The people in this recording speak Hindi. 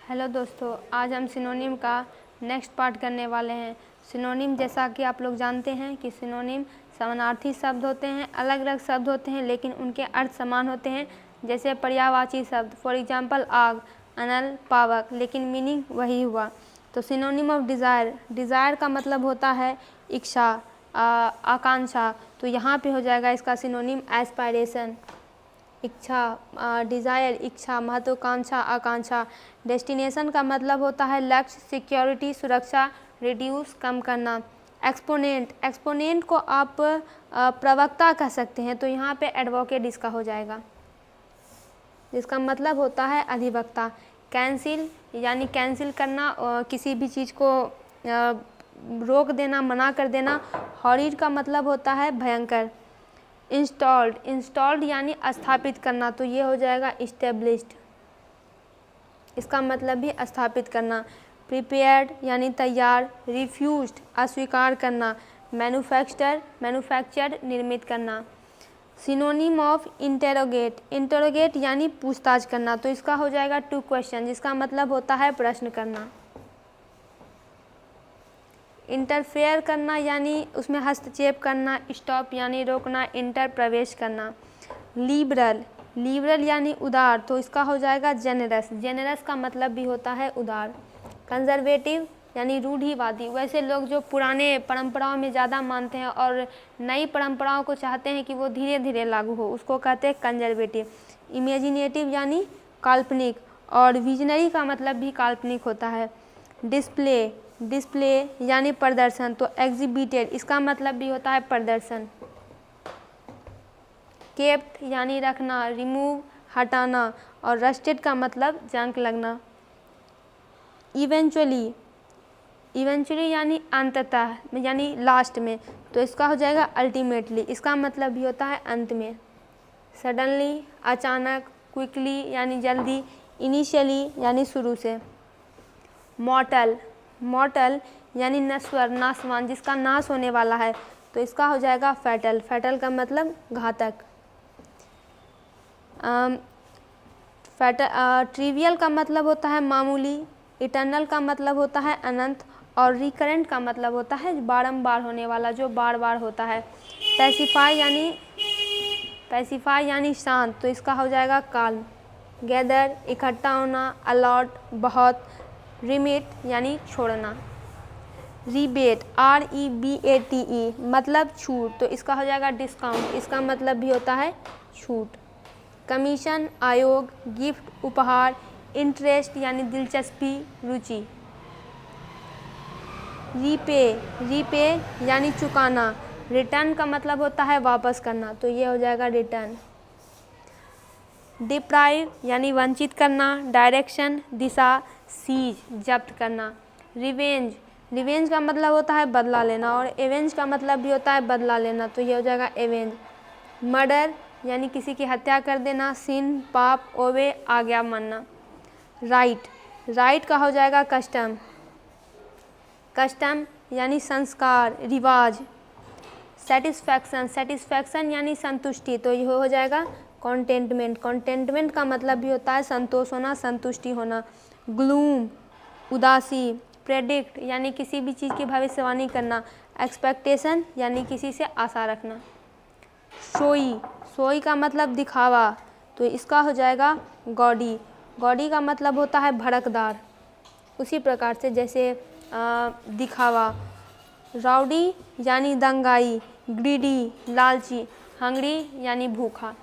हेलो दोस्तों, आज हम सिनोनिम का नेक्स्ट पार्ट करने वाले हैं। सिनोनिम जैसा कि आप लोग जानते हैं कि सिनोनिम समानार्थी शब्द होते हैं, अलग अलग शब्द होते हैं लेकिन उनके अर्थ समान होते हैं। जैसे पर्यायवाची शब्द, फॉर एग्जांपल आग, अनल, पावक, लेकिन मीनिंग वही हुआ। तो सिनोनिम ऑफ डिज़ायर, डिज़ायर का मतलब होता है इच्छा, आकांक्षा। तो यहाँ पे हो जाएगा इसका सिनोनिम एस्पायरेशन, इच्छा, डिज़ायर, इच्छा, महत्वाकांक्षा, आकांक्षा। डेस्टिनेशन का मतलब होता है लक्ष्य, सिक्योरिटी, सुरक्षा, रिड्यूस, कम करना। एक्सपोनेंट, एक्सपोनेंट को आप प्रवक्ता कह सकते हैं, तो यहाँ पे एडवोकेट इसका हो जाएगा, जिसका मतलब होता है अधिवक्ता। कैंसिल यानी कैंसिल करना, किसी भी चीज़ को रोक देना, मना कर देना। हॉरिड का मतलब होता है भयंकर। इंस्टॉल्ड, इंस्टॉल्ड यानी स्थापित करना, तो ये हो जाएगा इस्टेब्लिश्ड, इसका मतलब भी स्थापित करना। प्रिपेयर्ड यानी तैयार। रिफ्यूज्ड अस्वीकार करना। मैन्युफैक्चर, मैन्युफैक्चर्ड निर्मित करना। सिनोनिम ऑफ इंटेरोगेट, इंटेरोगेट यानी पूछताछ करना, तो इसका हो जाएगा टू क्वेश्चन, जिसका मतलब होता है प्रश्न करना। इंटरफेयर करना यानी उसमें हस्तक्षेप करना। स्टॉप यानी रोकना। इंटर प्रवेश करना। लिबरल, लिबरल यानी उदार, तो इसका हो जाएगा जेनरस, जेनरस का मतलब भी होता है उदार। कंजर्वेटिव यानी रूढ़िवादी, वैसे लोग जो पुराने परंपराओं में ज़्यादा मानते हैं और नई परंपराओं को चाहते हैं कि वो धीरे धीरे लागू हो, उसको कहते हैं कंजर्वेटिव। इमेजिनेटिव यानी काल्पनिक, और विजनरी का मतलब भी काल्पनिक होता है। डिस्प्ले, डिस्प्ले यानी प्रदर्शन, तो एग्जिबिटेड, इसका मतलब भी होता है प्रदर्शन। केप्ट यानी रखना, रिमूव हटाना, और रस्टेड का मतलब जंग लगना। इवेंचुअली, इवेंचुअली यानी अंततः यानी लास्ट में, तो इसका हो जाएगा अल्टीमेटली, इसका मतलब भी होता है अंत में। सडनली अचानक। क्विकली यानी जल्दी। इनिशियली यानी शुरू से। मॉर्टल, मॉर्टल यानी नश्वर, नाशवान, जिसका नाश होने वाला है, तो इसका हो जाएगा फैटल, फैटल का मतलब घातक। ट्रिवियल का मतलब होता है मामूली। इटर्नल का मतलब होता है अनंत, और रिकरेंट का मतलब होता है बारंबार होने वाला, जो बार बार होता है। पैसिफाई यानी, पैसिफाई यानी शांत, तो इसका हो जाएगा काल्म। गैदर इकट्ठा होना। अलॉट बहुत। रिमिट यानी छोड़ना। रिबेट, REBATE मतलब छूट, तो इसका हो जाएगा डिस्काउंट, इसका मतलब भी होता है छूट। कमीशन आयोग। गिफ्ट उपहार। इंटरेस्ट यानी दिलचस्पी, रुचि। रीपे, रीपे यानी चुकाना। रिटर्न का मतलब होता है वापस करना, तो ये हो जाएगा रिटर्न। डिप्राइव यानी वंचित करना। डायरेक्शन दिशा। सीज जब्त करना। रिवेंज, रिवेंज का मतलब होता है बदला लेना, और एवेंज का मतलब भी होता है बदला लेना, तो ये हो जाएगा एवेंज। मर्डर यानी किसी की हत्या कर देना। सिन पाप। ओवे आज्ञा मानना। राइट, राइट का हो जाएगा कस्टम, कस्टम यानी संस्कार, रिवाज। सेटिस्फैक्शन, सेटिस्फैक्शन यानी संतुष्टि, तो ये हो जाएगा कॉन्टेंटमेंट, कॉन्टेंटमेंट का मतलब भी होता है संतोष होना, संतुष्टि होना। ग्लूम उदासी। प्रेडिक्ट यानी किसी भी चीज़ की भविष्यवाणी करना। एक्सपेक्टेशन यानी किसी से आशा रखना। शोई, शोई का मतलब दिखावा, तो इसका हो जाएगा गॉडी, गॉडी का मतलब होता है भड़कदार, उसी प्रकार से जैसे दिखावा। राउडी यानी दंगाई। ग्रीडी लालची। हंगरी यानी भूखा।